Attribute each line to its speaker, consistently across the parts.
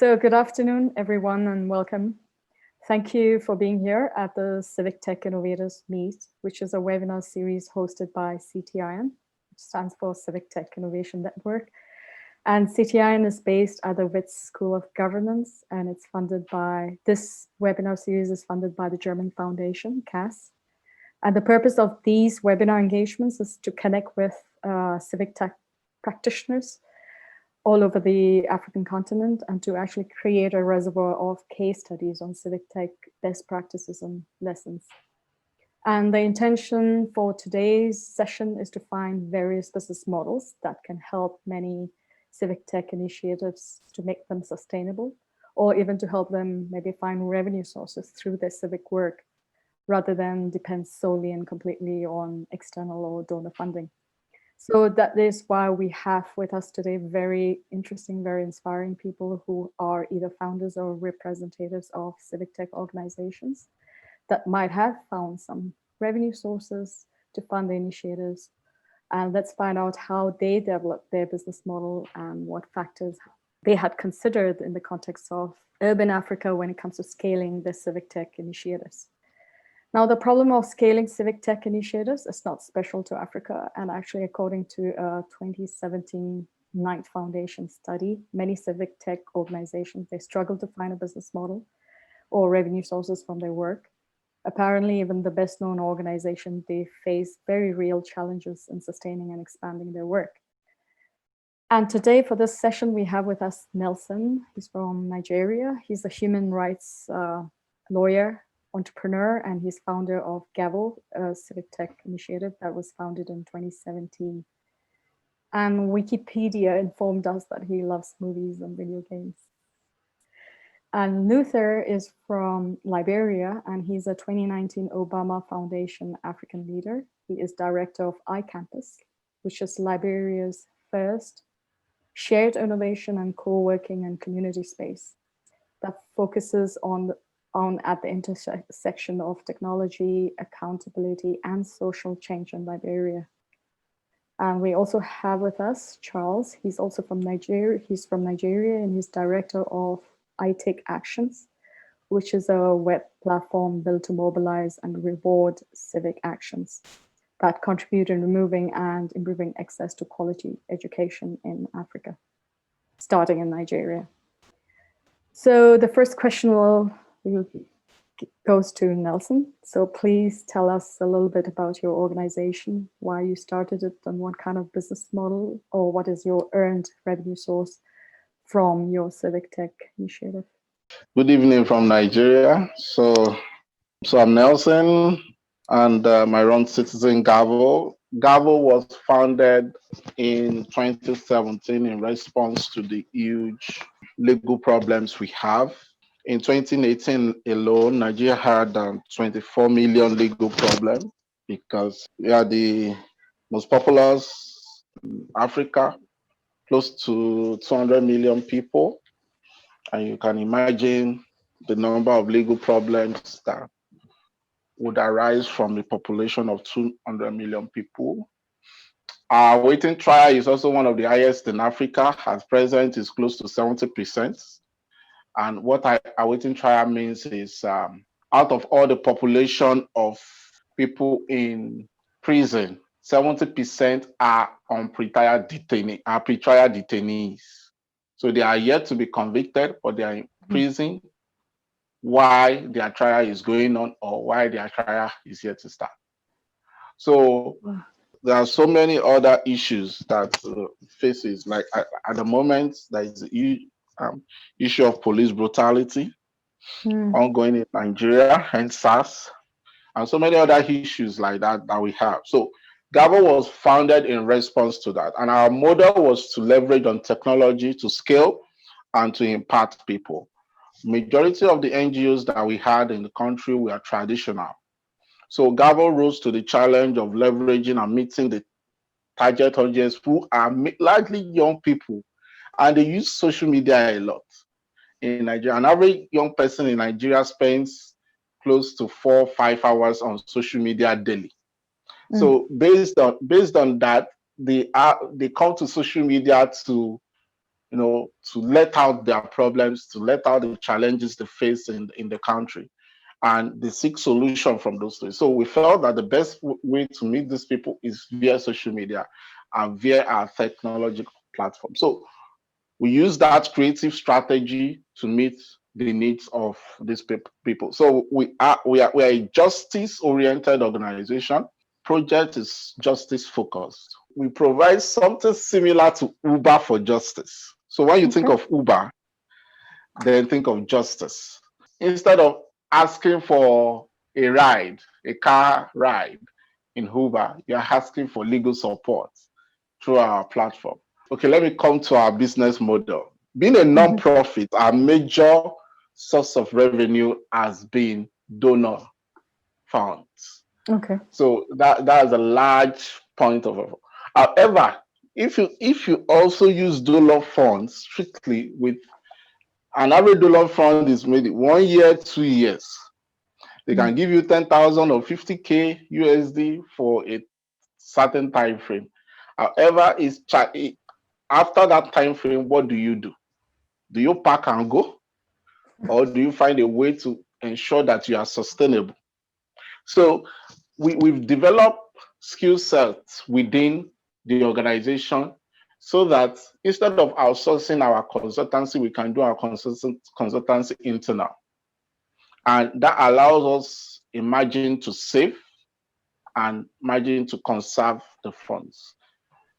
Speaker 1: So good afternoon, everyone, and welcome. Thank you for being here at the Civic Tech Innovators Meet, which is a webinar series hosted by CTIN, which stands for Civic Tech Innovation Network. And CTIN is based at the Wits School of Governance, and it's funded by, this webinar series is funded by the German Foundation, CAS. And the purpose of these webinar engagements is to connect with civic tech practitioners all over the African continent and to actually create a reservoir of case studies on civic tech best practices and lessons. And the intention for today's session is to find various business models that can help many civic tech initiatives to make them sustainable, or even to help them maybe find revenue sources through their civic work, rather than depend solely and completely on external or donor funding. So that is why we have with us today very interesting, very inspiring people who are either founders or representatives of civic tech organizations that might have found some revenue sources to fund the initiatives. And let's find out how they developed their business model and what factors they had considered in the context of urban Africa when it comes to scaling the civic tech initiatives. Now, the problem of scaling civic tech initiatives is not special to Africa. And actually, according to a 2017 Knight Foundation study, many civic tech organizations, they struggle to find a business model or revenue sources from their work. Apparently, even the best known organization, they face very real challenges in sustaining and expanding their work. And today for this session, we have with us Nelson. He's from Nigeria. He's a human rights lawyer, entrepreneur, and he's founder of Gavel, a civic tech initiative that was founded in 2017. And Wikipedia informed us that he loves movies and video games. And Luther is from Liberia, and he's a 2019 Obama Foundation African leader. He is director of iCampus, which is Liberia's first shared innovation and co-working and community space that focuses on at the intersection of technology, accountability, and social change in Liberia. And we also have with us Charles. He's also from Nigeria. He's from Nigeria, and he's director of Take Actions, which is a web platform built to mobilize and reward civic actions that contribute in removing and improving access to quality education in Africa, starting in Nigeria. So the first question goes to Nelson. So please tell us a little bit about your organization, why you started it, and what kind of business model, or what is your earned revenue source from your civic tech initiative.
Speaker 2: Good evening from Nigeria. So I'm Nelson, and I run Citizen Gavel. Gavel was founded in 2017 in response to the huge legal problems we have. In 2018 alone, Nigeria had 24 million legal problems because we are the most populous in Africa, close to 200 million people. And you can imagine the number of legal problems that would arise from the population of 200 million people. Our waiting trial is also one of the highest in Africa. At present, is close to 70%. And what our waiting trial means is out of all the population of people in prison, 70% are on pretrial detainees. So they are yet to be convicted, but they are in prison while their trial is going on or while their trial is yet to start. So there are so many other issues that faces, like at the moment, there is the issue of police brutality ongoing in Nigeria and SARS, and so many other issues like that we have. So Gavel was founded in response to that. And our model was to leverage on technology to scale and to impact people. Majority of the NGOs that we had in the country were traditional. So Gavel rose to the challenge of leveraging and meeting the target audience who are largely young people, and they use social media a lot in Nigeria. An average young person in Nigeria spends close to 4 or 5 hours on social media daily. So based on that, they come to social media to to let out their problems, to let out the challenges they face in the country, and they seek solution from those things. So we felt that the best way to meet these people is via social media and via our technological platform. So we use that creative strategy to meet the needs of these people. So we are a justice-oriented organization. Project is justice focused. We provide something similar to Uber for justice. So when you think of Uber, then think of justice. Instead of asking for a ride, a car ride in Uber, you're asking for legal support through our platform. Okay, let me come to our business model. Being a non-profit, our major source of revenue has been donor funds.
Speaker 1: Okay.
Speaker 2: So that is a large point of it. However, if you also use donor funds strictly, with an average donor fund is maybe 1 year, 2 years. They can give you 10,000 or 50K USD for a certain time frame. However, after that time frame, what do you do? Do you pack and go? Or do you find a way to ensure that you are sustainable? So we've developed skill sets within the organization so that instead of outsourcing our consultancy, we can do our consultancy internal. And that allows us a margin to save and margin to conserve the funds.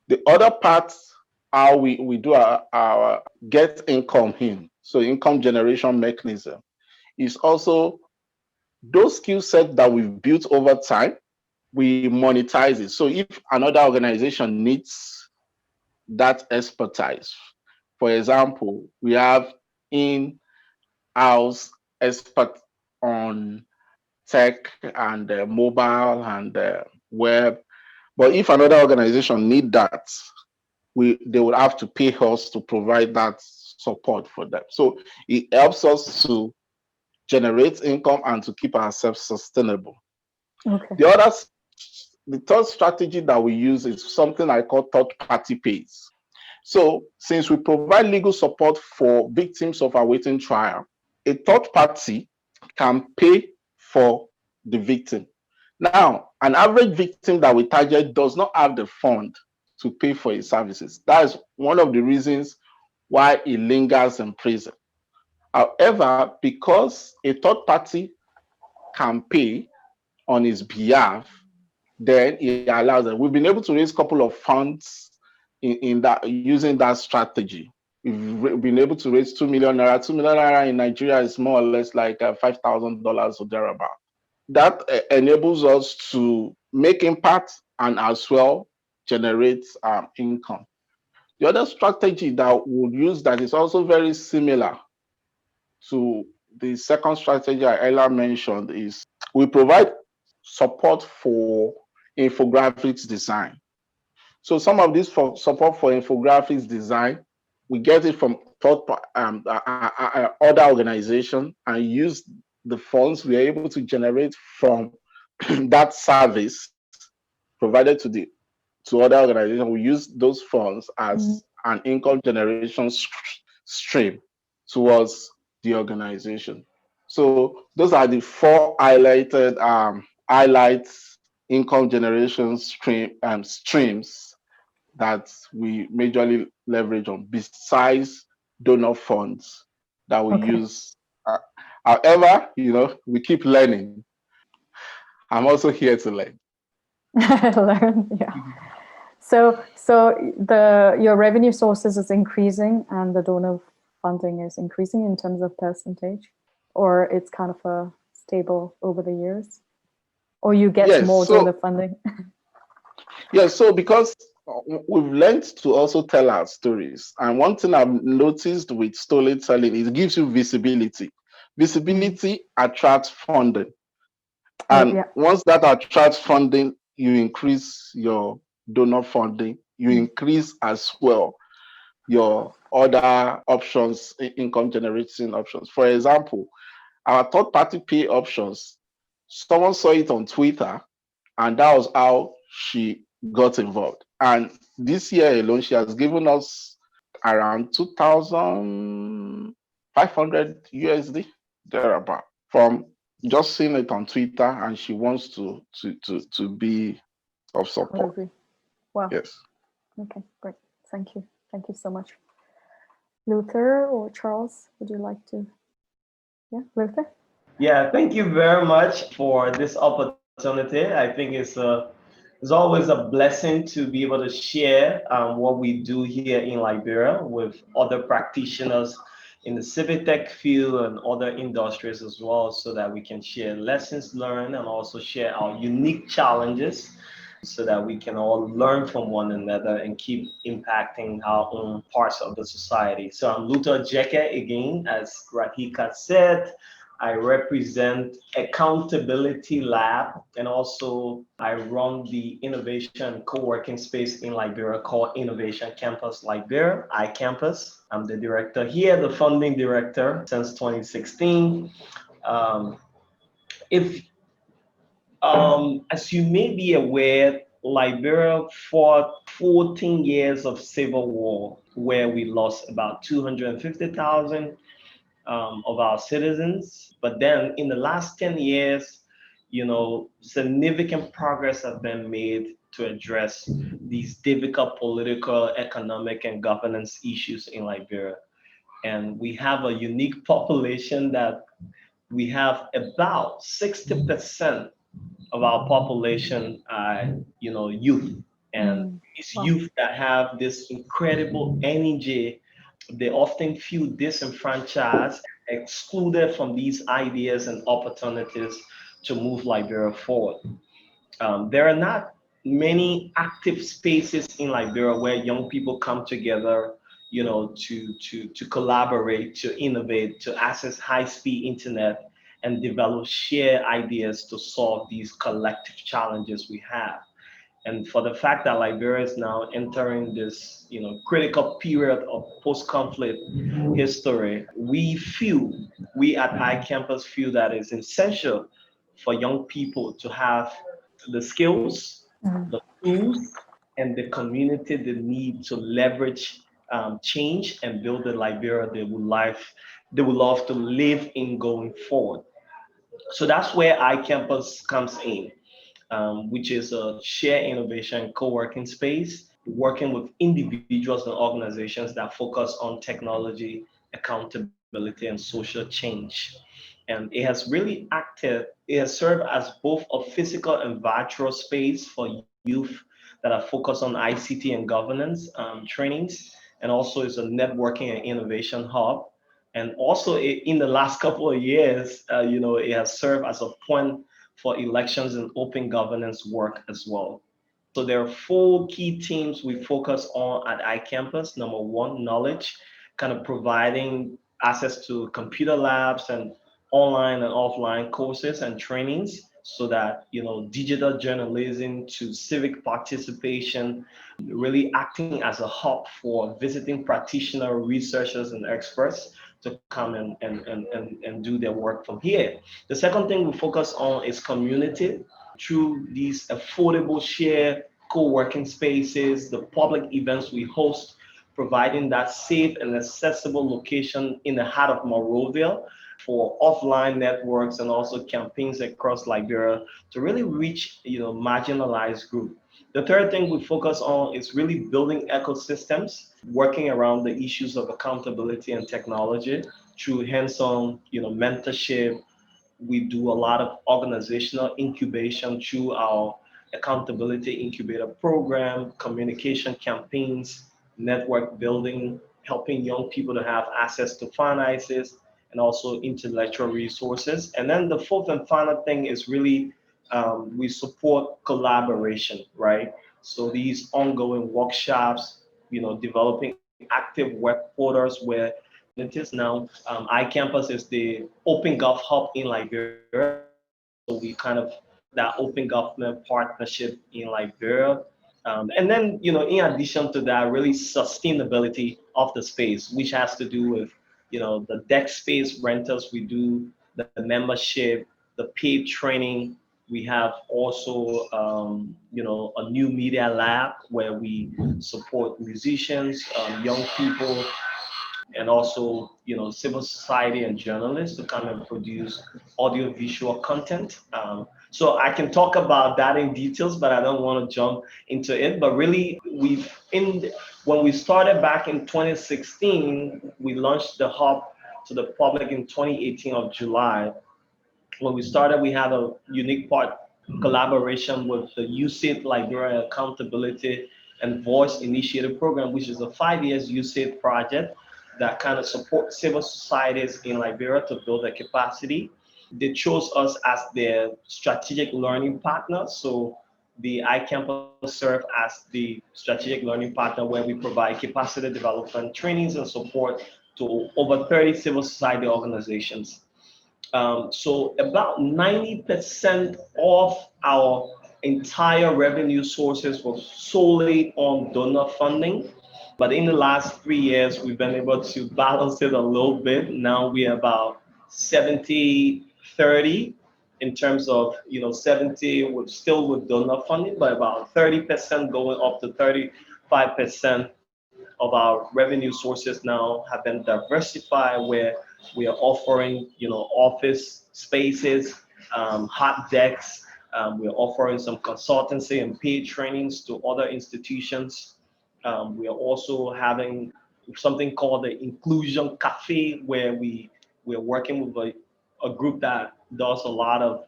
Speaker 2: The other part, how we do our get income in, so income generation mechanism, is also those skill sets that we've built over time, we monetize it. So if another organization needs that expertise, for example, we have in-house expert on tech and mobile and web. But if another organization need that, they would have to pay us to provide that support for them. So it helps us to generate income and to keep ourselves sustainable.
Speaker 1: Okay.
Speaker 2: The third strategy that we use is something I call third-party pays. So since we provide legal support for victims of awaiting trial, a third party can pay for the victim. Now, an average victim that we target does not have the fund to pay for his services. That is one of the reasons why he lingers in prison. However, because a third party can pay on his behalf, then it allows them. We've been able to raise a couple of funds in that using that strategy. We've been able to raise 2 million naira. 2 million naira in Nigeria is more or less like $5,000 or thereabout. That enables us to make impact and as well generate income. The other strategy that we'll use that is also very similar to the second strategy I earlier mentioned is we provide support for infographics design. So some of this support for infographics design, we get it from other organizations and use the funds we are able to generate from that service provided to other organizations. We use those funds as an income generation stream towards the organization. So those are the 4 highlighted income generation streams that we majorly leverage on besides donor funds that we use. However, we keep learning. I'm also here to learn.
Speaker 1: Learn, yeah. So your revenue sources is increasing and the donor funding is increasing in terms of percentage, or it's kind of a stable over the years, or you get more donor funding?
Speaker 2: Yes, so because we've learned to also tell our stories, and one thing I've noticed with storytelling is it gives you visibility. Visibility attracts funding, and once that attracts funding, you increase your donor funding, you increase as well your other options, income generating options. For example, our third party pay options, someone saw it on Twitter and that was how she got involved. And this year alone, she has given us around 2,500 USD, thereabout, from just seeing it on Twitter, and she wants to be of support.
Speaker 1: Wow.
Speaker 2: Yes.
Speaker 1: Okay, great. Thank you. Thank you so much. Luther or Charles, would you like to? Yeah, Luther?
Speaker 3: Yeah, thank you very much for this opportunity. I think it's always a blessing to be able to share what we do here in Liberia with other practitioners in the civic tech field and other industries as well, so that we can share lessons learned and also share our unique challenges so that we can all learn from one another and keep impacting our own parts of the society. So I'm Luther Jeke again, as Rahika said. I represent Accountability Lab, and also I run the innovation co-working space in Liberia called Innovation Campus Liberia, iCampus. I'm the director here, the funding director since 2016. If As you may be aware, Liberia fought 14 years of civil war, where we lost about 250,000 of our citizens. But then in the last 10 years, significant progress has been made to address these difficult political, economic, and governance issues in Liberia. And we have a unique population that we have about 60% of our population are, youth. And these
Speaker 1: Wow.
Speaker 3: youth that have this incredible energy, they often feel disenfranchised, excluded from these ideas and opportunities to move Liberia forward. There are not many active spaces in Liberia where young people come together, to collaborate, to innovate, to access high-speed internet, and develop shared ideas to solve these collective challenges we have. And for the fact that Liberia is now entering this, critical period of post-conflict history, we at iCampus feel that it's essential for young people to have the skills, the tools, and the community they need to leverage change and build the Liberia they would love to live in going forward. So that's where iCampus comes in, which is a shared innovation co-working space, working with individuals and organizations that focus on technology, accountability, and social change. And it has served as both a physical and virtual space for youth that are focused on ICT and governance trainings, and also is a networking and innovation hub. And also in the last couple of years, it has served as a point for elections and open governance work as well. So there are four key themes we focus on at iCampus. Number one, knowledge, kind of providing access to computer labs and online and offline courses and trainings, so that digital journalism to civic participation, really acting as a hub for visiting practitioner, researchers, and experts to come and do their work from here. The second thing we focus on is community through these affordable share co-working spaces, the public events we host, providing that safe and accessible location in the heart of Monrovia for offline networks and also campaigns across Liberia to really reach marginalized groups. The third thing we focus on is really building ecosystems, working around the issues of accountability and technology through hands-on mentorship. We do a lot of organizational incubation through our accountability incubator program, communication campaigns, network building, helping young people to have access to finances and also intellectual resources. And then the fourth and final thing is really we support collaboration, right? So these ongoing workshops, developing active web portals where it is now. iCampus is the Open Gov Hub in Liberia. So we kind of that open government partnership in Liberia. And then, in addition to that, really sustainability of the space, which has to do with, the deck space rentals we do, the membership, the paid training, We have also, a new media lab where we support musicians, young people, and also, civil society and journalists to come and produce audio-visual content. So I can talk about that in details, but I don't want to jump into it. But really, when we started back in 2016, we launched the hub to the public in 2018 of July. When we started, we had a unique part collaboration with the USAID Liberia Accountability and Voice Initiative Program, which is a 5 years USAID project that kind of supports civil societies in Liberia to build their capacity. They chose us as their strategic learning partner. So the iCampus serve as the strategic learning partner where we provide capacity development trainings and support to over 30 civil society organizations. So about 90% of our entire revenue sources were solely on donor funding. But in the last 3 years, we've been able to balance it a little bit. Now we're about 70-30 in terms of, 70 with still with donor funding, but about 30% going up to 35% of our revenue sources now have been diversified where we are offering, office spaces, hot decks. We're offering some consultancy and paid trainings to other institutions. We are also having something called the Inclusion Cafe, where we're working with a group that does a lot of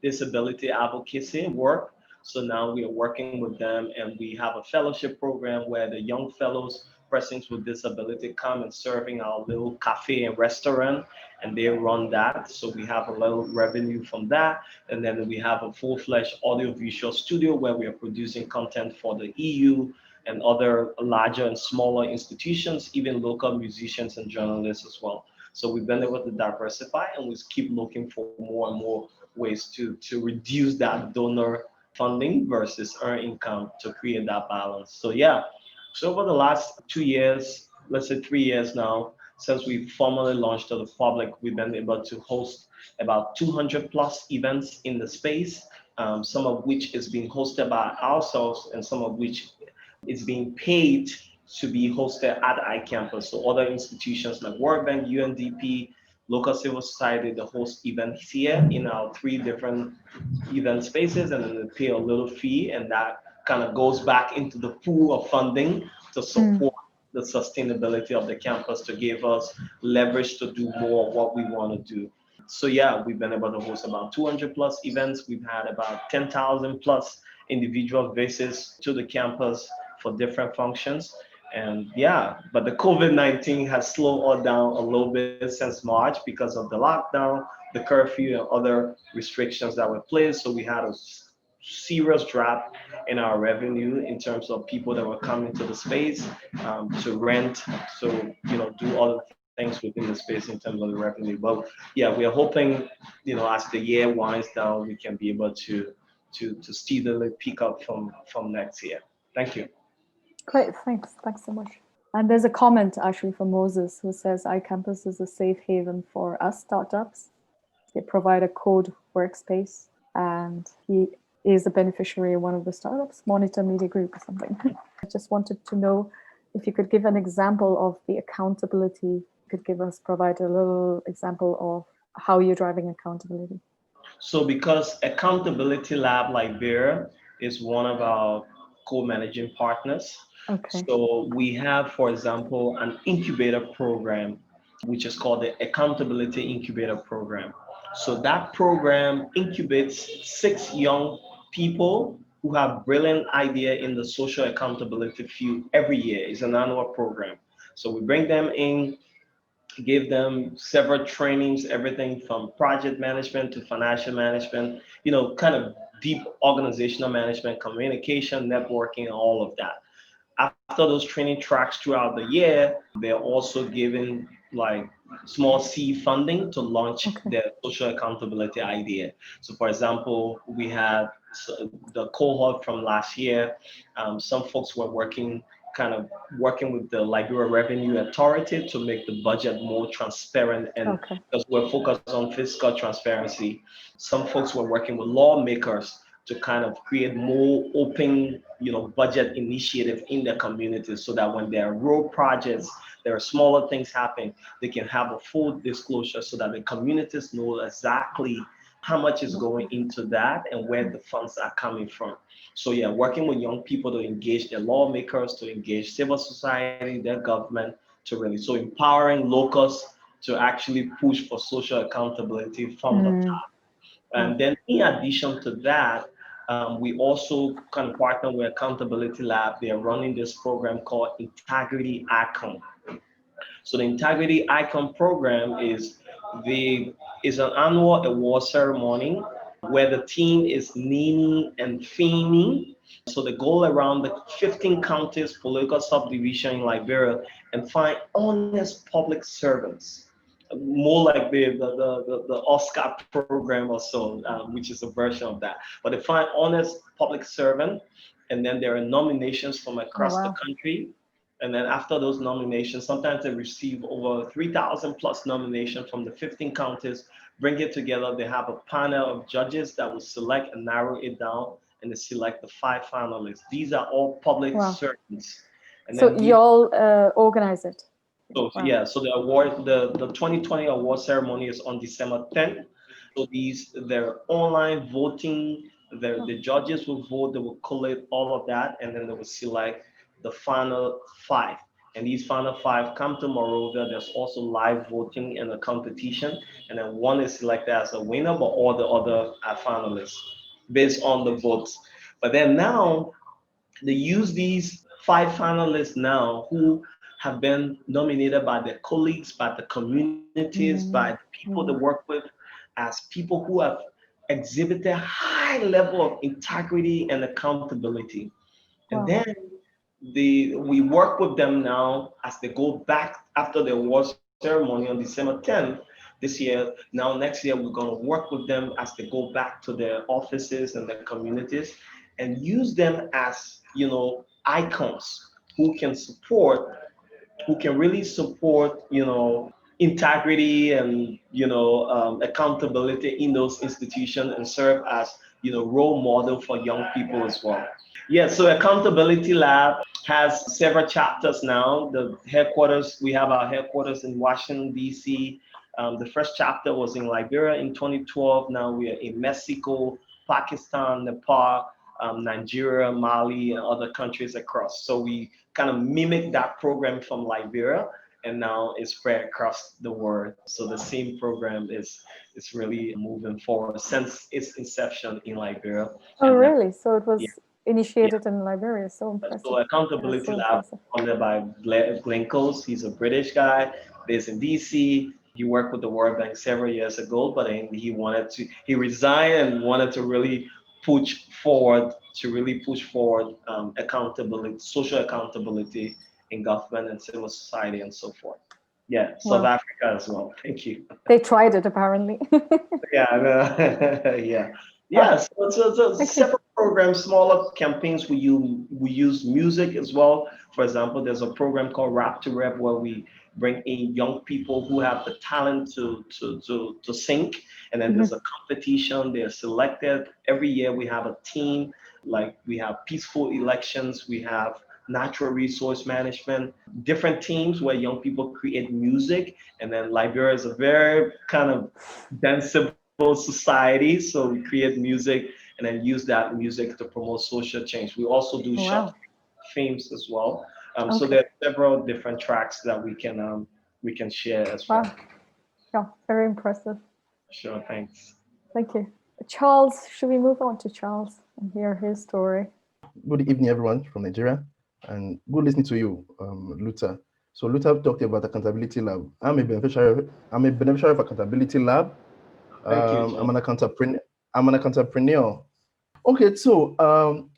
Speaker 3: disability advocacy work. So now we are working with them, and we have a fellowship program where the young fellows, persons with disability, come and serving our little cafe and restaurant, and they run that. So we have a little revenue from that. And then we have a full-fledged audiovisual studio where we are producing content for the EU and other larger and smaller institutions, even local musicians and journalists as well. So we've been able to diversify, and we keep looking for more and more ways to reduce that donor funding versus earn income to create that balance. So yeah, so over the last 2 years, let's say 3 years now, since we formally launched to the public, we've been able to host about 200 plus events in the space, some of which is being hosted by ourselves and some of which is being paid to be hosted at iCampus. So other institutions like World Bank, UNDP, local civil society, the host events here in our 3 different event spaces, and then they pay a little fee, and that kind of goes back into the pool of funding to support the sustainability of the campus, to give us leverage to do more of what we want to do. So yeah, we've been able to host about 200 plus events. We've had about 10,000 plus individual visits to the campus for different functions. And yeah, but the COVID-19 has slowed us down a little bit since March because of the lockdown, the curfew, and other restrictions that were placed. So we had a serious drop in our revenue in terms of people that were coming to the space to rent, so do other things within the space in terms of the revenue. But yeah, we are hoping, as the year winds down, we can be able to steadily pick up from next year. Thank you.
Speaker 1: Great, thanks so much. And there's a comment actually from Moses who says iCampus is a safe haven for us startups. They provide a code workspace, and he is a beneficiary of one of the startups, Monitor Media Group or something. I just wanted to know if you could give an example of the accountability. You could provide a little example of how you're driving accountability.
Speaker 3: So because Accountability Lab Liberia is one of our co-managing partners.
Speaker 1: Okay.
Speaker 3: So we have, for example, an incubator program, which is called the Accountability Incubator Program. So that program incubates 6 young people who have brilliant idea in the social accountability field every year. It's an annual program. So we bring them in, give them several trainings, everything from project management to financial management, kind of deep organizational management, communication, networking, all of that. After those training tracks throughout the year, they're also given like small seed funding to launch their social accountability idea. So for example, we had the cohort from last year. Some folks were working kind of working with the Liberia Revenue Authority to make the budget more transparent, and
Speaker 1: Okay.
Speaker 3: because we're focused on fiscal transparency, some folks were working with lawmakers to kind of create more open, budget initiative in the communities so that when there are road projects, there are smaller things happening, they can have a full disclosure so that the communities know exactly how much is going into that and where the funds are coming from. So yeah, working with young people to engage their lawmakers, to engage civil society, their government, to really, so empowering locals to actually push for social accountability from the
Speaker 1: Mm.
Speaker 3: top. And then in addition to that, we also kind of partner with Accountability Lab. They are running this program called Integrity Icon. So the Integrity Icon program is an annual award ceremony where the theme is naming and faming. So the goal around the 15 counties political subdivision in Liberia and find honest public servants, more like the Oscar program or so, which is a version of that. But they find honest public servant, and then there are nominations from
Speaker 1: Oh,
Speaker 3: across the
Speaker 1: wow.
Speaker 3: country. And then after those nominations, sometimes they receive over 3,000 plus nominations from the 15 counties, bring it together. They have a panel of judges that will select and narrow it down, and they select the 5 finalists. These are all public
Speaker 1: Wow.
Speaker 3: servants. And
Speaker 1: So
Speaker 3: then
Speaker 1: you all organize it?
Speaker 3: so
Speaker 1: Wow.
Speaker 3: yeah, so the 2020 award ceremony is on December 10th. So they're online voting. The judges will vote. They will collate all of that, and then they will select the final 5. And these final 5 come to Morovia. There's also live voting in the competition, and then one is selected as a winner, but all the other are finalists based on the votes. But then now they use these 5 finalists now who have been nominated by their colleagues, by the communities, by the people they work with, as people who have exhibited high level of integrity and accountability. And
Speaker 1: Wow.
Speaker 3: then we work with them now as they go back after the award ceremony on December 10th this year. Now next year we're going to work with them as they go back to their offices and their communities and use them as icons who can support, who can really support, integrity and accountability in those institutions and serve as role model for young people as well. Yeah, so Accountability Lab has several chapters now. The headquarters, we have our headquarters in Washington, D.C. The first chapter was in Liberia in 2012. Now we are in Mexico, Pakistan, Nepal, Nigeria, Mali, and other countries across. So we kind of mimic that program from Liberia, and now it's spread across the world. So the same program is really moving forward since its inception in Liberia.
Speaker 1: Oh,
Speaker 3: And
Speaker 1: really? So it was
Speaker 3: yeah,
Speaker 1: initiated in Liberia. So impressive.
Speaker 3: so Accountability
Speaker 1: So
Speaker 3: Lab
Speaker 1: impressive.
Speaker 3: funded by Glenn Coase. He's a British guy based in DC. He worked with the World Bank several years ago, but then he resigned and wanted to really push forward accountability, social accountability in government and civil society and so forth. Yeah, South
Speaker 1: Wow.
Speaker 3: Africa as well. Thank you.
Speaker 1: They tried it apparently.
Speaker 3: Yeah, yeah. So
Speaker 1: Okay.
Speaker 3: separate programs, smaller campaigns. We use music as well. For example, there's a program called Rap to Rap where we bring in young people who have the talent to sing, and then there's a competition. They're selected every year. We have a team, like we have peaceful elections. We have natural resource management, different teams where young people create music, and then Liberia is a very kind of danceable society, so we create music and then use that music to promote social change. We also do short
Speaker 1: Wow.
Speaker 3: films as well. So
Speaker 1: Okay.
Speaker 3: there are several different tracks that we can share as well.
Speaker 1: Wow. Yeah, very impressive.
Speaker 3: Sure, thanks.
Speaker 1: Thank you. Charles, should we move on to Charles and hear his story?
Speaker 4: Good evening, everyone from Nigeria, and good listening to you, Luther. So Luther talked about Accountability Lab. I'm a beneficiary of Accountability Lab.
Speaker 3: Thank you,
Speaker 4: I'm an entrepreneur. Okay, so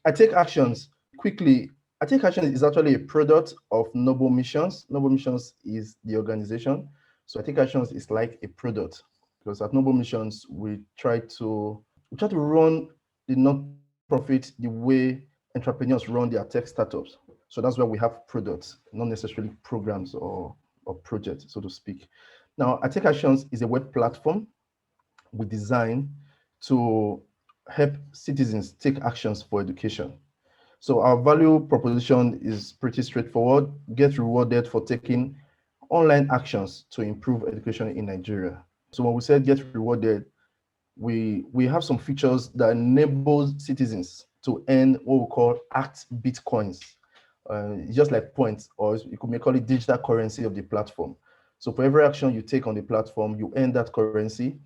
Speaker 4: I take actions quickly. I take action is actually a product of Noble Missions. Noble Missions is the organization. So I take actions is like a product, because at Noble Missions we try to run the non-profit the way entrepreneurs run their tech startups. So that's where we have products, not necessarily programs or projects, so to speak. Now, I Take Actions is a web platform we design to help citizens take actions for education. So our value proposition is pretty straightforward. Get rewarded for taking online actions to improve education in Nigeria. So when we said get rewarded, we have some features that enable citizens to earn what we call act bitcoins. It's just like points, or you could call it digital currency of the platform. So for every action you take on the platform, you earn that currency,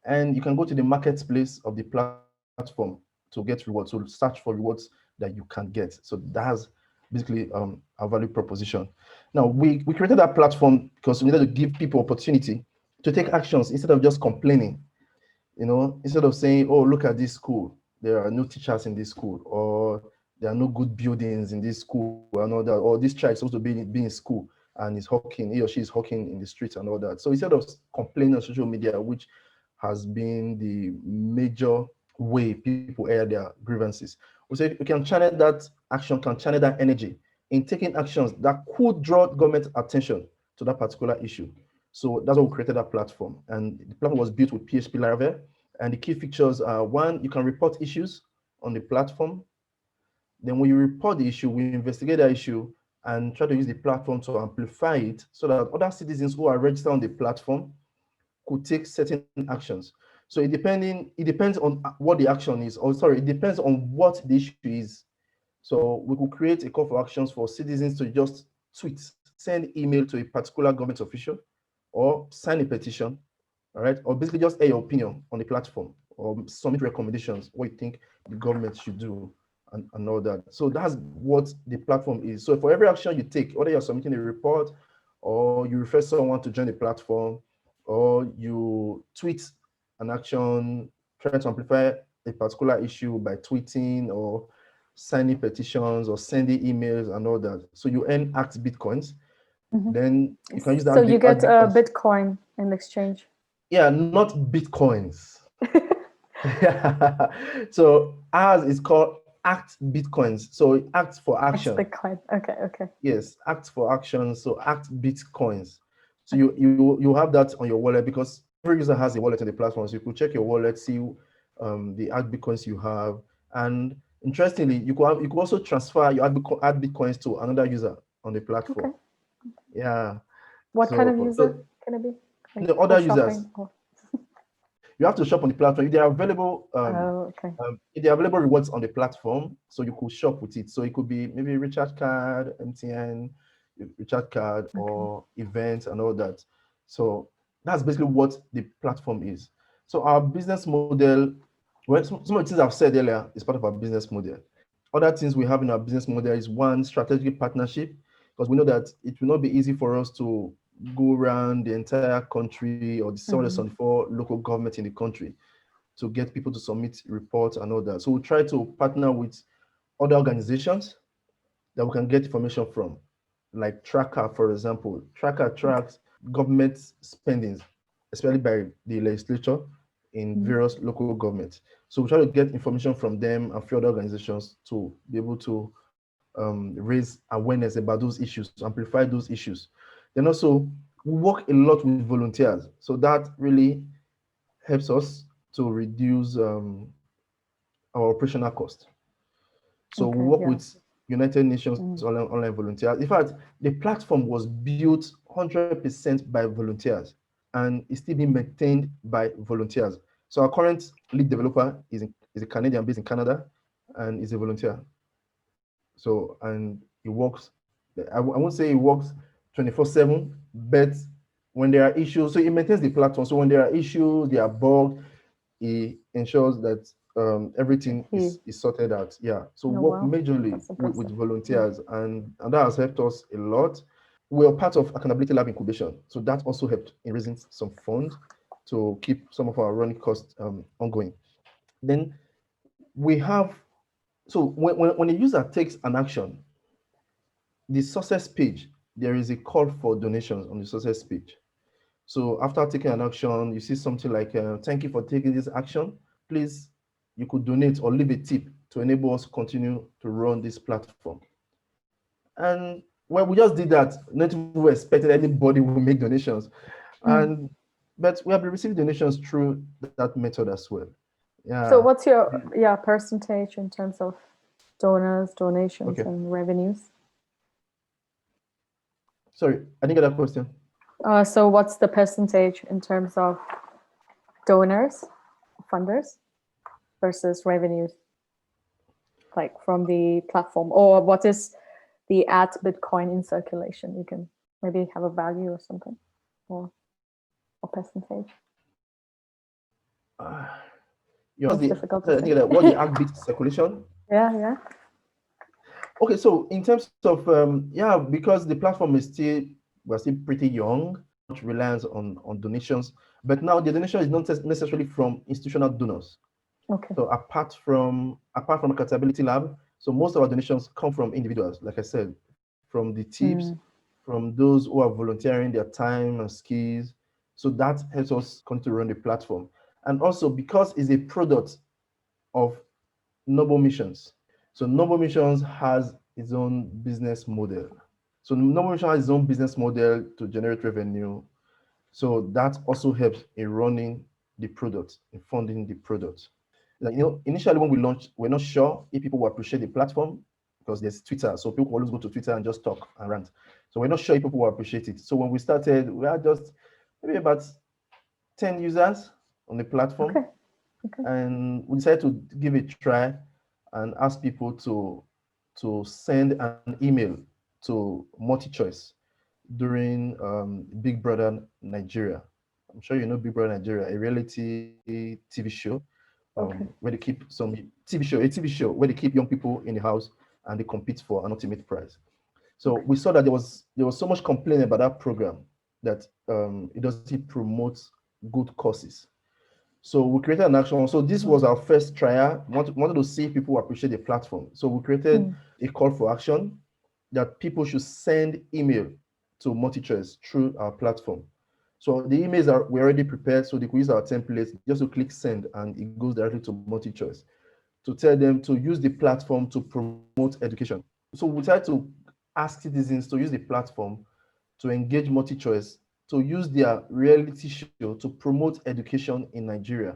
Speaker 4: and you can go to the marketplace of the platform to get rewards, to search for rewards that you can get. So that's basically our value proposition. Now, we created that platform because we needed to give people opportunity to take actions instead of just complaining. Instead of saying, oh, look at this school, there are no teachers in this school, or there are no good buildings in this school and all that, or this child is supposed to be in school and is hawking, he or she is hawking in the streets and all that. So instead of complaining on social media, which has been the major way people air their grievances, we say you can channel that action, can channel that energy in taking actions that could draw government attention to that particular issue. So that's why we created that platform. And the platform was built with PHP Laravel. And the key features are, one, you can report issues on the platform. Then when you report the issue, we investigate that issue and try to use the platform to amplify it so that other citizens who are registered on the platform could take certain actions. So it depends on what the action is, or sorry, it depends on what the issue is. So we could create a call for actions for citizens to just tweet, send email to a particular government official, or sign a petition, all right? Or basically just air your opinion on the platform, or submit recommendations, what you think the government should do, and all that. So that's what the platform is. So for every action you take, whether you're submitting a report, or you refer someone to join the platform, or you tweet an action, trying to amplify a particular issue by tweeting or signing petitions or sending emails and all that. So you earn act bitcoins. Then you can use that.
Speaker 1: So you get a Bitcoin in exchange.
Speaker 4: Yeah, not bitcoins. So ours is called act bitcoins. So act for action.
Speaker 1: Bitcoin. Okay.
Speaker 4: Yes, act for action. So act bitcoins. So you have that on your wallet, because every user has a wallet on the platform. So you could check your wallet, see the act bitcoins you have, and interestingly, you could also transfer your add bitcoins to another user on the platform.
Speaker 1: Okay.
Speaker 4: Yeah.
Speaker 1: What kind of user can it be?
Speaker 4: Like the other users. You have to shop on the platform. If they are available, if they are available rewards on the platform, so you could shop with it. So it could be maybe recharge card, MTN, recharge card, or events and all that. So that's basically what the platform is. So our business model, well, some of the things I've said earlier is part of our business model. Other things we have in our business model is, one, strategic partnership, because we know that it will not be easy for us to go around the entire country or the 774 local government in the country to get people to submit reports and all that. So we try to partner with other organizations that we can get information from, like Tracker, for example. Tracker tracks government spendings, especially by the legislature in various local governments. So we try to get information from them and few other organizations to be able to raise awareness about those issues, amplify those issues. Then also, we work a lot with volunteers. So that really helps us to reduce our operational cost. So we work with United Nations online volunteers. In fact, the platform was built 100% by volunteers, and it's still being maintained by volunteers. So our current lead developer is a Canadian based in Canada, and is a volunteer. So, and he works, I won't say he works 24/7, but when there are issues, so he maintains the platform. So when there are issues, there are bugs, he ensures that everything is sorted out. Yeah. So we work majorly with volunteers, and that has helped us a lot. We are part of Accountability Lab Incubation. So that also helped in raising some funds to keep some of our running costs ongoing. Then we have, so when a user takes an action, the success page, there is a call for donations on the success page. So after taking an action, you see something like, thank you for taking this action. Please, you could donate or leave a tip to enable us to continue to run this platform. And well, we just did that. Not even we expected anybody will make donations. But we have been receiving donations through that method as well. Yeah.
Speaker 1: So what's your percentage in terms of donors, donations, and revenues?
Speaker 4: Sorry, I didn't get that question.
Speaker 1: So what's the percentage in terms of donors, funders, versus revenues, like from the platform? Or what is the Bitcoin in circulation? You can maybe have a value or something, or percentage.
Speaker 4: It's
Speaker 1: difficult to say.
Speaker 4: what the bit circulation?
Speaker 1: Yeah.
Speaker 4: Okay, so in terms of because the platform is we're still pretty young, much reliance on donations, but now the donation is not necessarily from institutional donors.
Speaker 1: Okay.
Speaker 4: So apart from Accountability Lab, so most of our donations come from individuals, like I said, from the tips, from those who are volunteering their time and skills. So that helps us continue to run the platform. And also because it's a product of Noble Missions. So Noble Missions has its own business model. So Noble Missions has its own business model to generate revenue. So that also helps in running the product, in funding the product. Like, initially when we launched, we're not sure if people will appreciate the platform because there's Twitter. So people always go to Twitter and just talk and rant. So we're not sure if people will appreciate it. So when we started, we had just maybe about 10 users on the platform.
Speaker 1: Okay.
Speaker 4: And we decided to give it a try and ask people to send an email to MultiChoice during Big Brother Nigeria. I'm sure you know Big Brother Nigeria, a reality TV show where they keep a TV show where they keep young people in the house and they compete for an ultimate prize. So we saw that there was so much complaint about that program that it doesn't promote good causes. So we created an action. So this was our first trial. Wanted to see if people appreciate the platform. So we created a call for action that people should send email to MultiChoice through our platform. So the emails were already prepared, so they could use our templates just to click send, and it goes directly to MultiChoice to tell them to use the platform to promote education. So we tried to ask citizens to use the platform to engage MultiChoice, to use their reality show to promote education in Nigeria.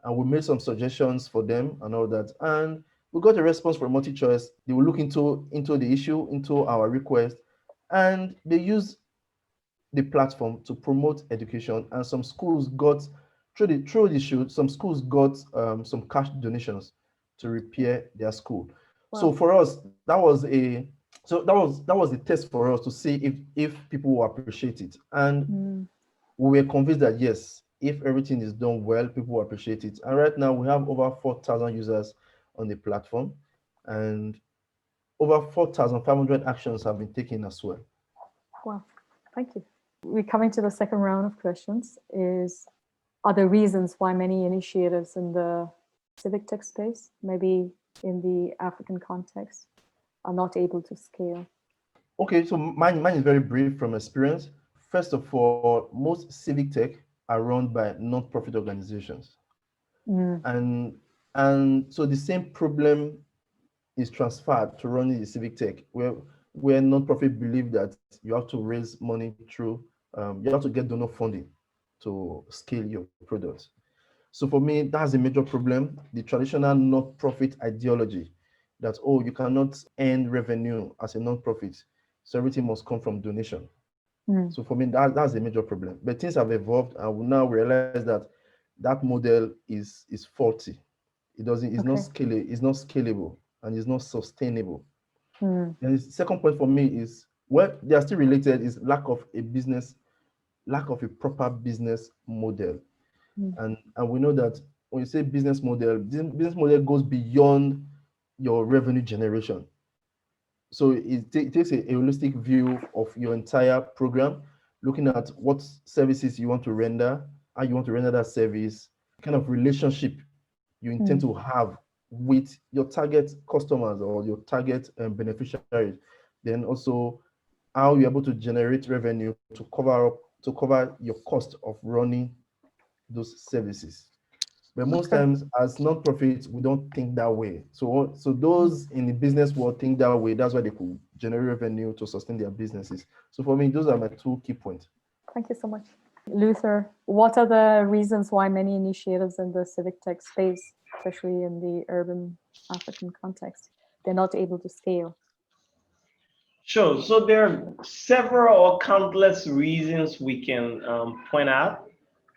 Speaker 4: And we made some suggestions for them and all that. And we got a response from MultiChoice. They will look into the issue, into our request, and they use the platform to promote education. And some schools got, through the show, some schools got some cash donations to repair their school. Wow. So for us, that was the test for us to see if people will appreciate it. And we were convinced that yes, if everything is done well, people will appreciate it. And right now we have over 4,000 users on the platform, and over 4,500 actions have been taken as well.
Speaker 1: Wow, thank you. We're coming to the second round of questions. Are there reasons why many initiatives in the civic tech space, maybe in the African context, are not able to scale? Okay, so mine is very brief from experience. First of all, most civic tech are run by non-profit organizations. And so the same problem is transferred to running the civic tech, where non-profit believe that you have to raise money through, you have to get donor funding to scale your products. So for me, that's a major problem. The traditional non-profit ideology that, oh, you cannot earn revenue as a non-profit, so everything must come from donation. So for me, that's a major problem. But things have evolved, and we now realize that model is faulty. It's not scalable, and it's not sustainable. And the second point for me is, well, they are still related, is lack of a proper business model. And we know that when you say business model goes beyond your revenue generation. So it takes a holistic view of your entire program, looking at what services you want to render, how you want to render that service, kind of relationship you intend to have with your target customers or your target beneficiaries. Then also how you're able to generate revenue to cover your cost of running those services.
Speaker 4: But most times, as non-profits, we don't think that way. So those in the business world think that way. That's why they could generate revenue to sustain their businesses. So for me, those are my 2 key points.
Speaker 1: Thank you so much. Luther, what are the reasons why many initiatives in the civic tech space, especially in the urban African context, they're not able to scale?
Speaker 3: Sure. So there are several or countless reasons we can point out,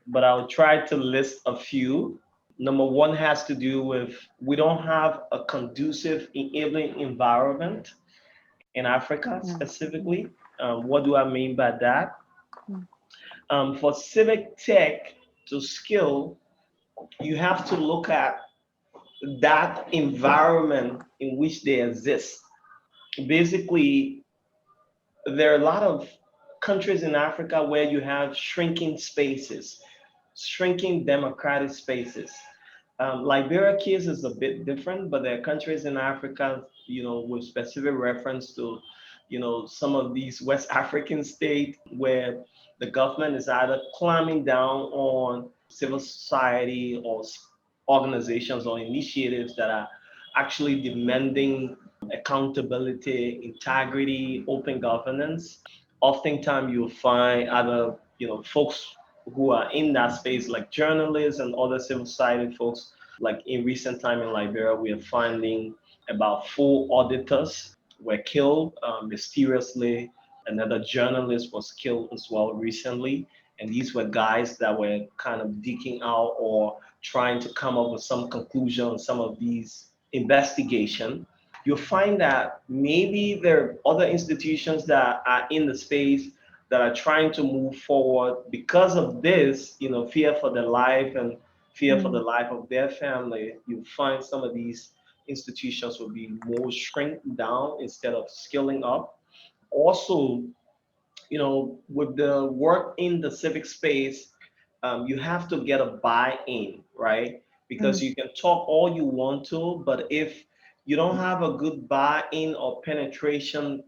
Speaker 3: but I'll try to list a few. Number one has to do with we don't have a conducive enabling environment in Africa specifically. What do I mean by that? For civic tech to scale, you have to look at that environment in which they exist. Basically, there are a lot of countries in Africa where you have shrinking spaces, shrinking democratic spaces. Liberia case is a bit different, but there are countries in Africa, with specific reference to, some of these West African states where the government is either clamping down on civil society or organizations or initiatives that are actually demanding accountability, integrity, open governance. Oftentimes you'll find other, folks who are in that space, like journalists and other civil society folks. Like in recent time in Liberia, we are finding about 4 auditors were killed mysteriously. Another journalist was killed as well recently. And these were guys that were kind of digging out or trying to come up with some conclusion on some of these investigations. You'll find that maybe there are other institutions that are in the space that are trying to move forward because of this, fear for their life and fear for the life of their family. You find some of these institutions will be more shrink down instead of scaling up. Also, with the work in the civic space, you have to get a buy-in, right? Because you can talk all you want to, but if you don't have a good buy-in or penetration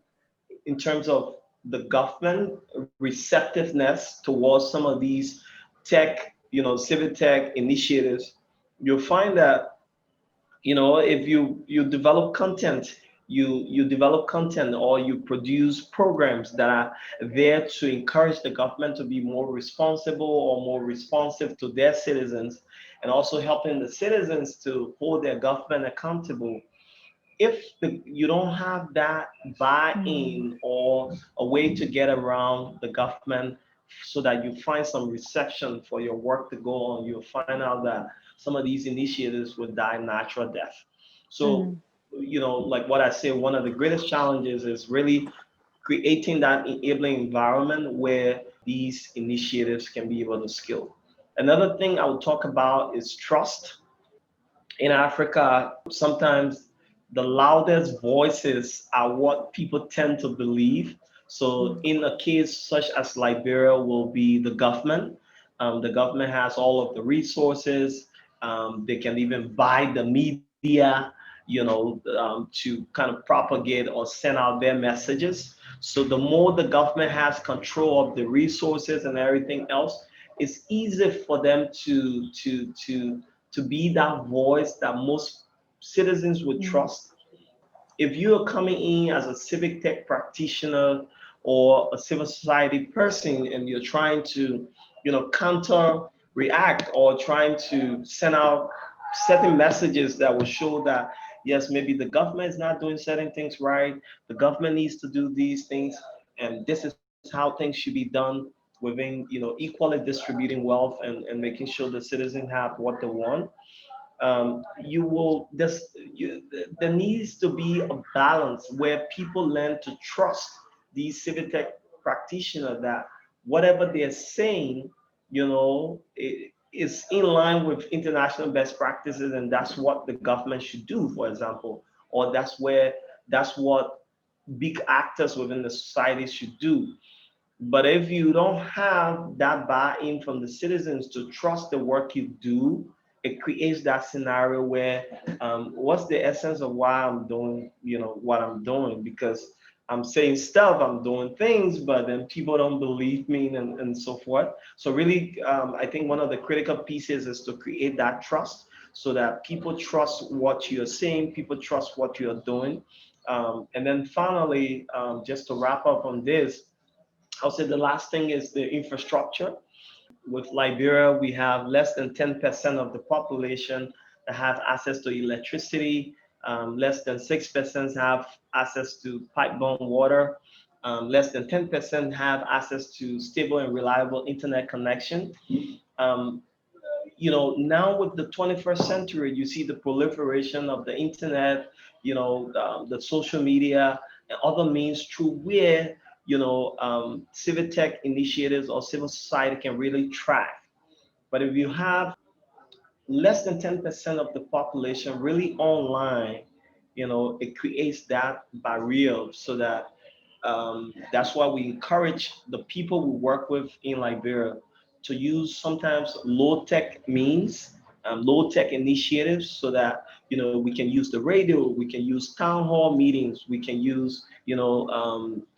Speaker 3: in terms of the government receptiveness towards some of these tech, civic tech initiatives, you'll find that, if you develop content, you develop content or you produce programs that are there to encourage the government to be more responsible or more responsive to their citizens, and also helping the citizens to hold their government accountable. If you don't have that buy-in or a way to get around the government so that you find some reception for your work to go on, you'll find out that some of these initiatives will die natural death. So, like what I say, one of the greatest challenges is really creating that enabling environment where these initiatives can be able to scale. Another thing I would talk about is trust. In Africa, sometimes the loudest voices are what people tend to believe. So in a case such as Liberia will be the government. The government has all of the resources. They can even buy the media, to kind of propagate or send out their messages. So the more the government has control of the resources and everything else, it's easy for them to be that voice that most citizens would trust. If you are coming in as a civic tech practitioner or a civil society person and you're trying to, counter react or trying to send out certain messages that will show that, yes, maybe the government is not doing certain things right, the government needs to do these things, and this is how things should be done within, equally distributing wealth and making sure the citizens have what they want. There needs to be a balance where people learn to trust these civic tech practitioners that whatever they're saying, is in line with international best practices, and that's what the government should do, for example, or that's what big actors within the society should do. But if you don't have that buy-in from the citizens to trust the work you do, it creates that scenario where what's the essence of why I'm doing, what I'm doing? Because I'm saying stuff, I'm doing things, but then people don't believe me and so forth. So really, I think one of the critical pieces is to create that trust so that people trust what you're saying, people trust what you're doing. And then finally, just to wrap up on this, I'll say the last thing is the infrastructure. With Liberia, we have less than 10% of the population that have access to electricity. Less than 6% have access to pipe-borne water. Less than 10% have access to stable and reliable internet connection. Um, now with the 21st century, you see the proliferation of the internet, the social media and other means through where, civic tech initiatives or civil society can really track. But if you have less than 10% of the population really online, it creates that barrier so that that's why we encourage the people we work with in Liberia to use sometimes low tech means, low tech initiatives so that, we can use the radio, we can use town hall meetings, we can use,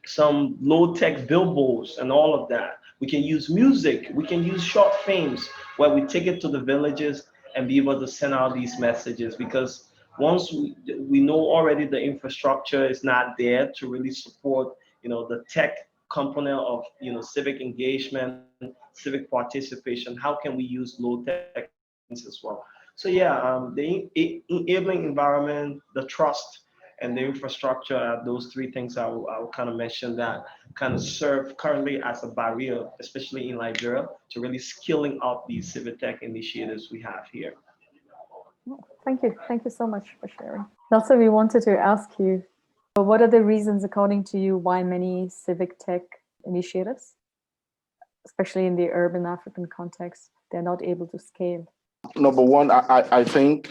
Speaker 3: some low tech billboards and all of that. We can use music, we can use short films where we take it to the villages and be able to send out these messages because once we know already the infrastructure is not there to really support the tech component of civic engagement, civic participation, how can we use low tech means as well? So yeah, the enabling environment, the trust, and the infrastructure are those three things I'll kind of mention that kind of serve currently as a barrier, especially in Liberia, to really skilling up these civic tech initiatives we have here.
Speaker 1: Thank you. Thank you so much for sharing. Also, we wanted to ask you, what are the reasons, according to you, why many civic tech initiatives, especially in the urban African context, they're not able to scale?
Speaker 2: Number one, I think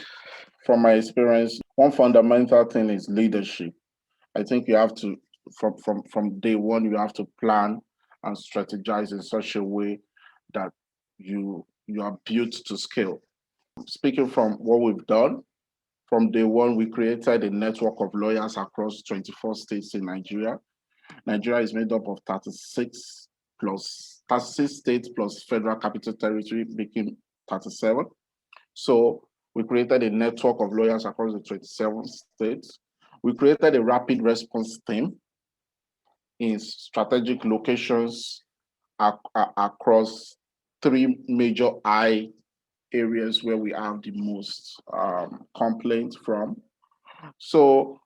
Speaker 2: from my experience, one fundamental thing is leadership. I think you have to, from day one, you have to plan and strategize in such a way that you are built to scale. Speaking from what we've done, from day one, we created a network of lawyers across 24 states in Nigeria. Nigeria is made up of 36 states plus federal capital territory, making 37. So we created a network of lawyers across the 27 states. We created a rapid response team in strategic locations across three major areas where we have the most complaints from. So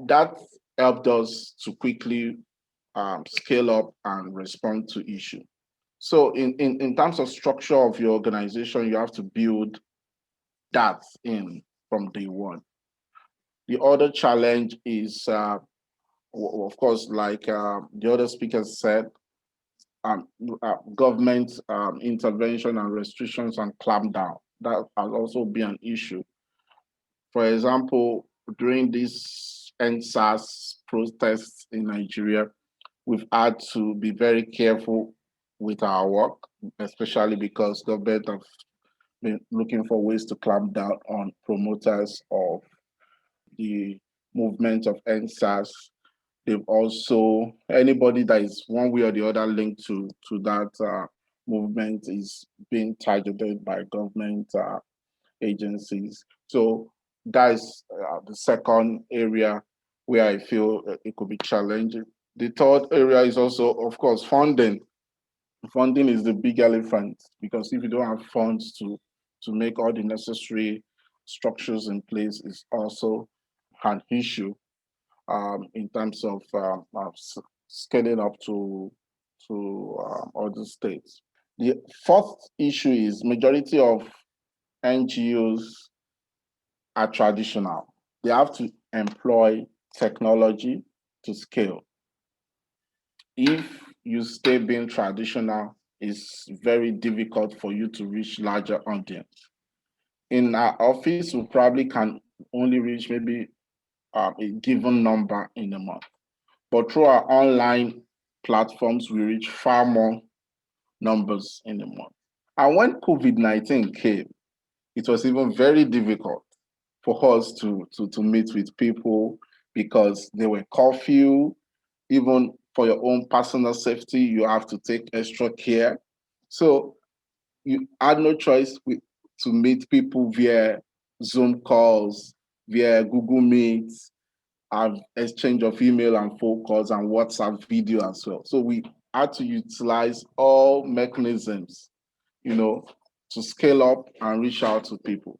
Speaker 2: that helped us to quickly scale up and respond to issue. So in terms of structure of your organization, you have to build that in from day one. The other challenge is, of course, like the other speakers said, government intervention and restrictions and clampdown. That has also been an issue. For example, during these NSAS protests in Nigeria, we've had to be very careful with our work, especially because government have been looking for ways to clamp down on promoters of the movement of NSAS. They've also, anybody that is one way or the other linked to that movement is being targeted by government agencies. So that is the second area where I feel it could be challenging. The third area is also, of course, funding. Funding is the big elephant because if you don't have funds to make all the necessary structures in place, is also an issue in terms of scaling up to other states. The fourth issue is majority of NGOs are traditional. They have to employ technology to scale. If you stay being traditional, it's very difficult for you to reach larger audience. In our office, we probably can only reach maybe a given number in a month. But through our online platforms, we reach far more numbers in a month. And when COVID-19 came, it was even very difficult for us to meet with people because there were curfew, even for your own personal safety, you have to take extra care. So you had no choice to meet people via Zoom calls, via Google Meets, have exchange of email and phone calls and WhatsApp video as well. So we had to utilize all mechanisms, to scale up and reach out to people.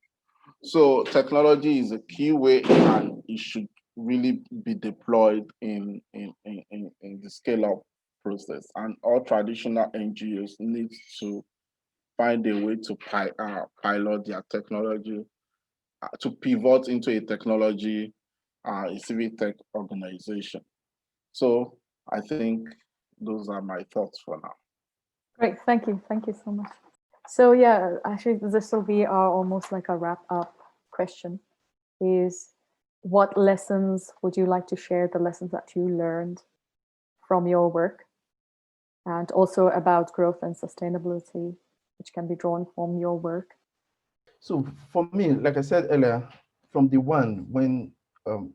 Speaker 2: So technology is a key way, and it should really be deployed in the scale up process. And all traditional NGOs need to find a way to pilot their technology, to pivot into a technology, a civic tech organization. So I think those are my thoughts for now.
Speaker 1: Great, thank you so much. So yeah, actually this will be our almost like a wrap up question, is what lessons would you like to share, the lessons that you learned from your work, and also about growth and sustainability, which can be drawn from your work?
Speaker 4: So for me, like I said earlier, from the one when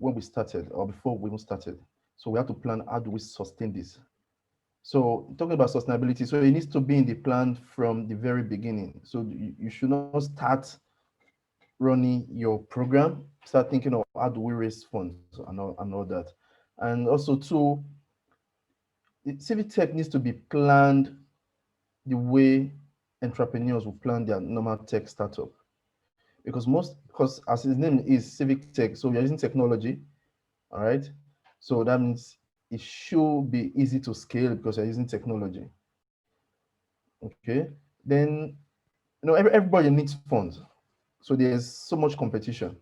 Speaker 4: we started, or before we even started, so we have to plan, how do we sustain this? So talking about sustainability, so it needs to be in the plan from the very beginning. So you should not start running your program, start thinking of how do we raise funds and all that. And also too, civic tech needs to be planned the way entrepreneurs will plan their normal tech startup. Because as his name is civic tech, so we are using technology, all right? So that means it should be easy to scale because you're using technology. Okay, then everybody needs funds. So there's so much competition.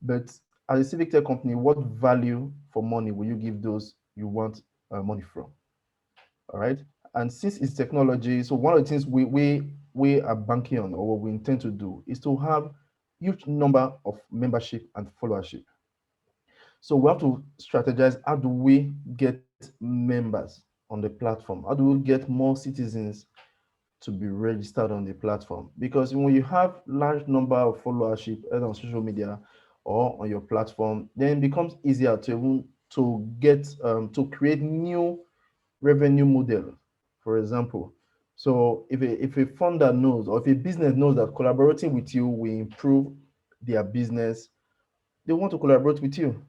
Speaker 4: But as a civic tech company, what value for money will you give those you want money from? All right. And since it's technology, so one of the things we are banking on, or what we intend to do, is to have huge number of membership and followership. So we have to strategize, how do we get members on the platform? How do we get more citizens to be registered on the platform? Because when you have large number of followership either on social media or on your platform, then it becomes easier to get to create new revenue model. For example, so if a funder knows, or if a business knows that collaborating with you will improve their business, they want to collaborate with you.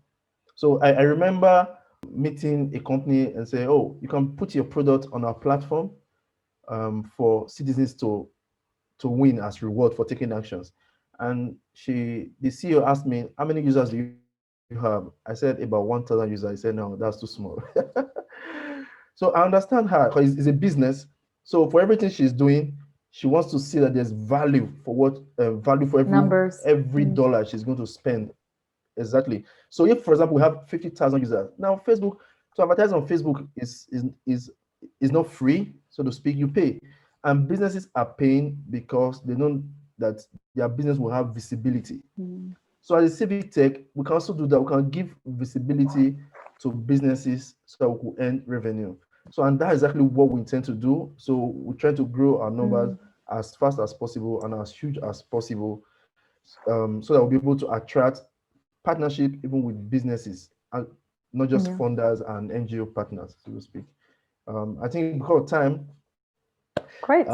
Speaker 4: So I remember meeting a company and say, oh, you can put your product on our platform for citizens to win as reward for taking actions. And the CEO asked me, how many users do you have? I said about 1,000 users. I said, no, that's too small. So I understand her, because it's a business. So for everything she's doing, she wants to see that there's value for every dollar she's going to spend. Exactly. So if, for example, we have 50,000 users now, Facebook, to advertise on Facebook is not free, so to speak. You pay, and businesses are paying because they know that their business will have visibility. So as a civic tech, we can also do that. We can give visibility to businesses so we can earn revenue. So, and that's exactly what we intend to do. So we try to grow our numbers as fast as possible and as huge as possible, so that we'll be able to attract partnership even with businesses, and not just funders and NGO partners, so to speak. I think because of time.
Speaker 1: Great.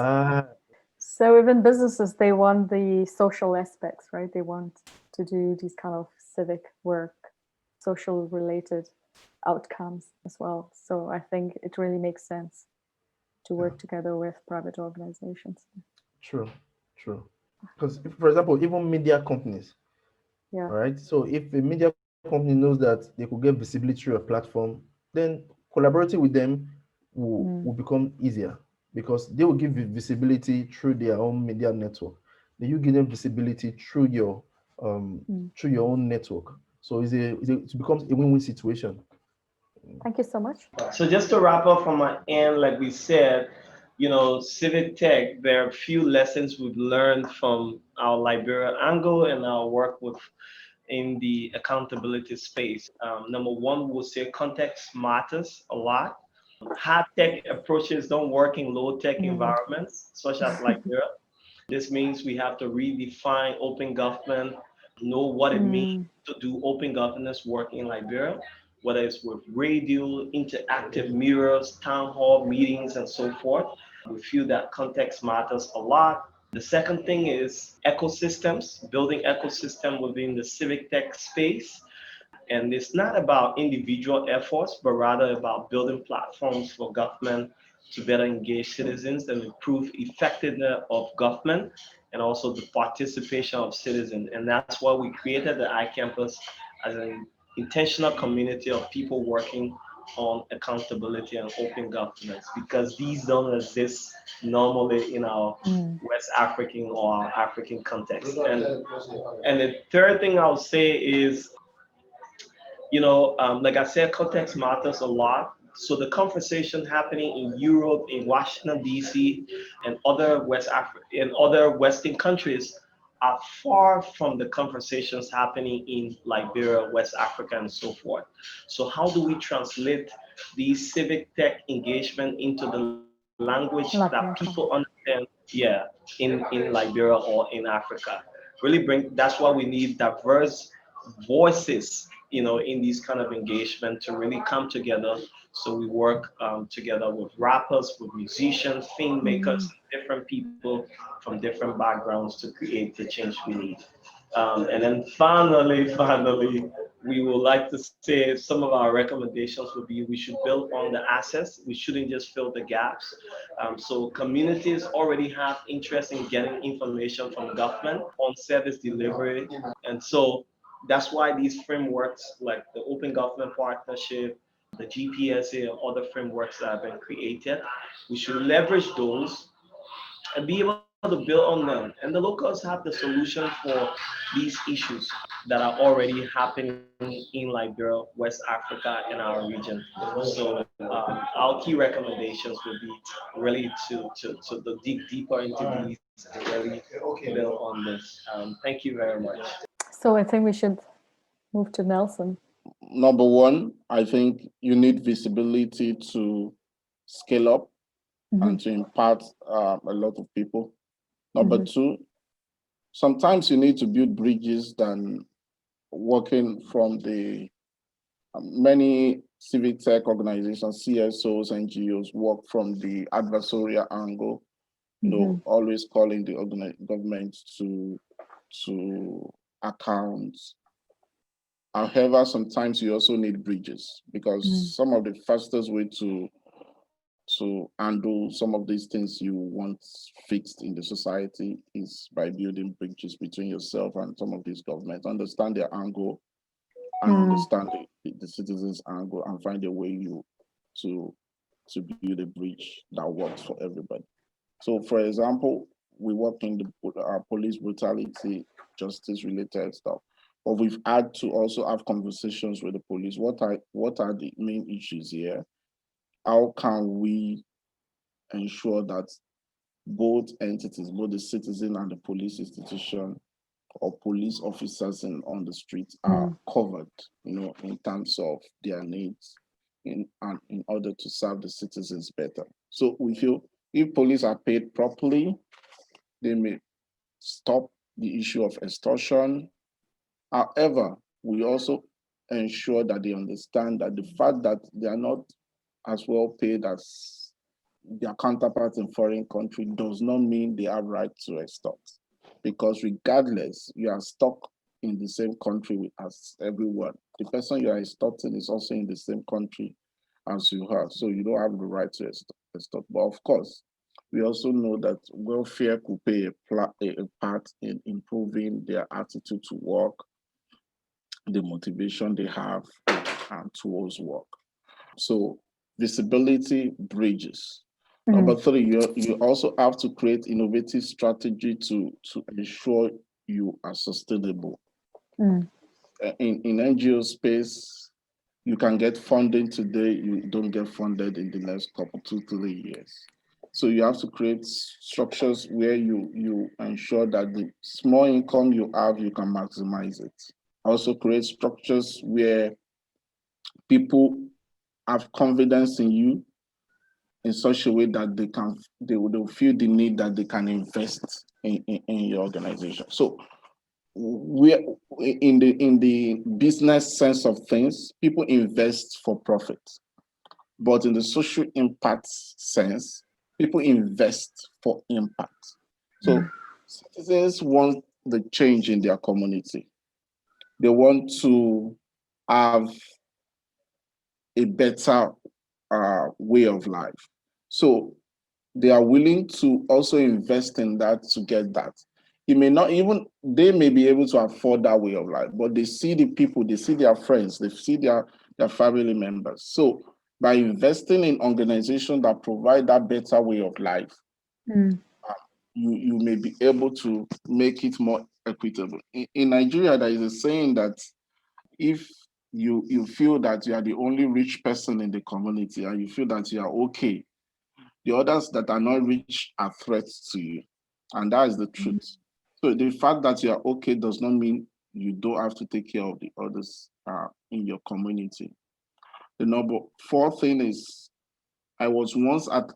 Speaker 1: So even businesses, they want the social aspects, right? They want to do these kind of civic work, social related outcomes as well. So I think it really makes sense to work together with private organizations.
Speaker 4: True. Because, for example, even media companies, all right? So if a media company knows that they could get visibility through a platform, then collaborating with them will become easier, because they will give visibility through their own media network. Then you give them visibility through your own network. So it becomes a win-win situation.
Speaker 1: Thank you so much.
Speaker 3: So just to wrap up from my end, like we said, civic tech, there are a few lessons we've learned from our Liberia angle and our work in the accountability space. Number one, we'll say context matters a lot. High tech approaches don't work in low tech environments, such as Liberia. This means we have to redefine open government, know what it means to do open governance work in Liberia. whether it's with radio, interactive mirrors, town hall meetings, and so forth. We feel that context matters a lot. The second thing is ecosystems, building ecosystem within the civic tech space. And it's not about individual efforts, but rather about building platforms for government to better engage citizens and improve effectiveness of government and also the participation of citizens. And that's why we created the iCampus as an intentional community of people working on accountability and open governance, because these don't exist normally in our West African or our African context. And the third thing I'll say is, like I said, context matters a lot. So the conversation happening in Europe, in Washington D.C., and other Western countries are far from the conversations happening in Liberia, West Africa, and so forth. So how do we translate these civic tech engagement into the language that people understand? Yeah, in Liberia or in Africa. That's why we need diverse voices, in these kind of engagement to really come together. So we work together with rappers, with musicians, filmmakers, different people from different backgrounds to create the change we need. And then finally, we would like to say some of our recommendations would be we should build on the assets. We shouldn't just fill the gaps. So communities already have interest in getting information from government on service delivery. And so that's why these frameworks like the Open Government Partnership, the GPSA, and other frameworks that have been created, we should leverage those and be able to build on them. And the locals have the solution for these issues that are already happening in Liberia, West Africa, and our region. So our key recommendations would be really to dig deeper into these and really build on this. Thank you very much.
Speaker 1: So I think we should move to Nelson.
Speaker 2: Number one, I think you need visibility to scale up and to impact a lot of people. Number two, sometimes you need to build bridges than working from the many civic tech organizations, CSOs, NGOs work from the adversarial angle, always calling the government to account. However, sometimes you also need bridges, because some of the fastest way to handle some of these things you want fixed in the society is by building bridges between yourself and some of these governments. Understand their angle and understand the citizens' angle and find a way to build a bridge that works for everybody. So, for example, we work in the police brutality, justice-related stuff. But we've had to also have conversations with the police. What are the main issues here? How can we ensure that both entities, both the citizen and the police institution or police officers on the streets are covered, in terms of their needs in order to serve the citizens better? So we feel if police are paid properly, they may stop the issue of extortion. However, we also ensure that they understand that the fact that they are not as well paid as their counterparts in foreign country does not mean they have right to extort. Because regardless, you are stuck in the same country as everyone. The person you are extorting is also in the same country as you are, so you don't have the right to extort. But of course, we also know that welfare could play a part in improving their attitude to work, the motivation they have towards work. So visibility bridges. Number three, you also have to create innovative strategy to ensure you are sustainable. In NGO space, you can get funding today, you don't get funded in the next couple, 2-3 years. So you have to create structures where you ensure that the small income you have, you can maximize it. Also create structures where people have confidence in you in such a way that they will feel the need that they can invest in your organization. So we in the business sense of things, people invest for profit. But in the social impact sense, people invest for impact. So citizens want the change in their community. They want to have a better way of life. So they are willing to also invest in that to get that. It may not even, they may be able to afford that way of life, but they see the people, they see their friends, they see their family members. So by investing in organizations that provide that better way of life, you may be able to make it more equitable. In Nigeria, there is a saying that if you feel that you are the only rich person in the community and you feel that you are okay, the others that are not rich are threats to you. And that is the truth. So the fact that you are okay does not mean you don't have to take care of the others in your community. The number 4 thing is, I was once at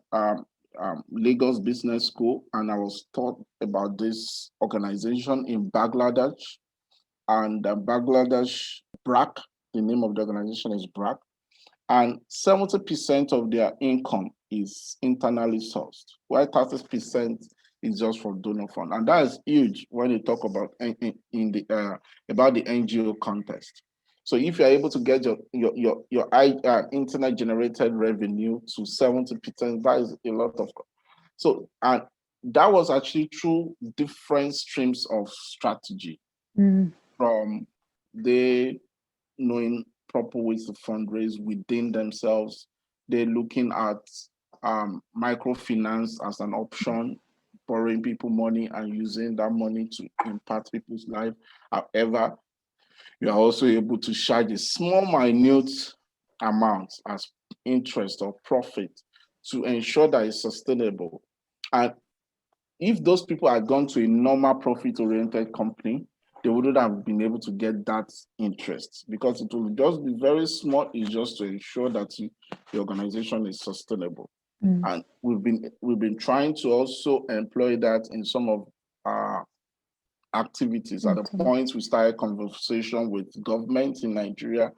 Speaker 2: Lagos Business School, and I was taught about this organization in Bangladesh. And Bangladesh, BRAC, the name of the organization is BRAC, and 70% of their income is internally sourced, while 30% is just from donor fund. And that is huge when you talk about about the NGO context. So if you're able to get your internet generated revenue to 70%, that is a lot of. So and that was actually through different streams of strategy, from they knowing proper ways to fundraise within themselves. They're looking at microfinance as an option, borrowing people money and using that money to impact people's life. However, you are also able to charge a small, minute amount as interest or profit to ensure that it's sustainable. And if those people had gone to a normal profit-oriented company, they wouldn't have been able to get that interest, because it will just be very small. It's just to ensure that the organization is sustainable. And we've been trying to also employ that in some of our activities. At the point we started conversation with government in Nigeria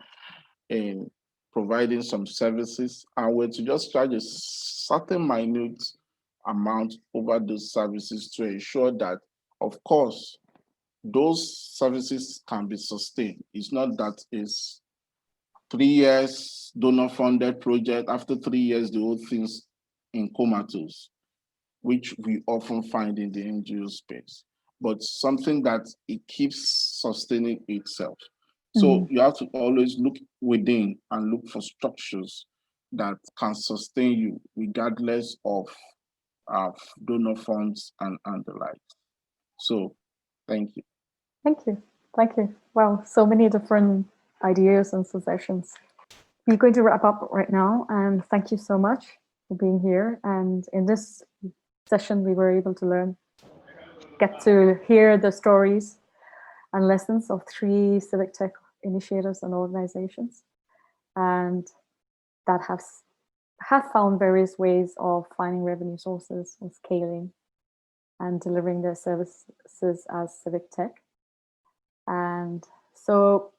Speaker 2: in providing some services, and we're to just charge a certain minute amount over those services to ensure that, of course, those services can be sustained. It's not that it's 3 years donor funded project. After 3 years, the whole thing's in comatose, which we often find in the NGO space, but something that it keeps sustaining itself. So you have to always look within and look for structures that can sustain you regardless of donor funds and the like. So thank you.
Speaker 1: Thank you. Thank you. Wow, so many different ideas and suggestions. We're going to wrap up right now, and thank you so much for being here. And in this session, we were able to get to hear the stories and lessons of 3 civic tech initiatives and organizations, and that have found various ways of finding revenue sources and scaling and delivering their services as civic tech. And so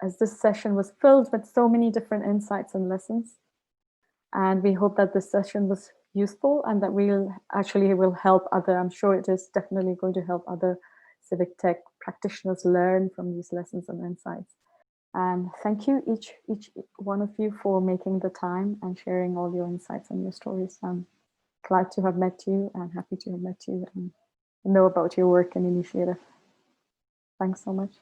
Speaker 1: as this session was filled with so many different insights and lessons, and we hope that this session was useful and that will help I'm sure it is definitely going to help other civic tech practitioners learn from these lessons and insights. And thank you each one of you for making the time and sharing all your insights and your stories. I'm glad to have met you and happy to have met you and know about your work and initiative. Thanks so much.